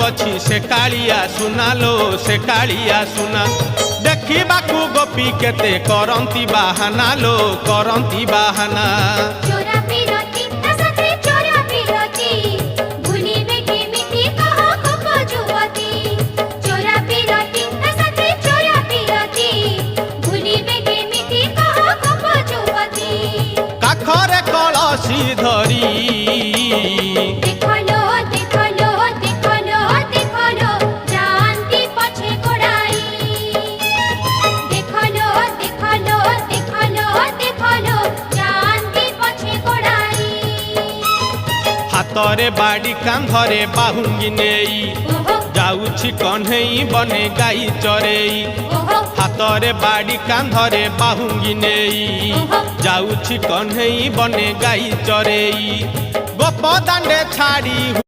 अच्छी से कालिया सुना लो से कालिया सुना देखिबाकू गोपी केते करंती बाहाना लो करंती बाहाना चोरा पिरती तसते चोरा पिरती भूलिबे केमिति कह गोप जुवती चोरा पिरती तसते चोरा पिरती भूलिबे केमिति कह गोप जुवती काखरे कलसी धरी देखलो देखलो देखलो देखलो जानती पछे गोड़ाई देखलो देखलो देखलो देखलो जानती पछे गोड़ाई हातरे बाड़ी कांधरे बाहुंगी नेई ओहो जाउछि कन्हई बने गाई चरेई ओहो हातरे बाड़ी कांधरे बाहुंगी नेई जाउछि कन्हई बने गाई चरेई गोप दांडे छाड़ी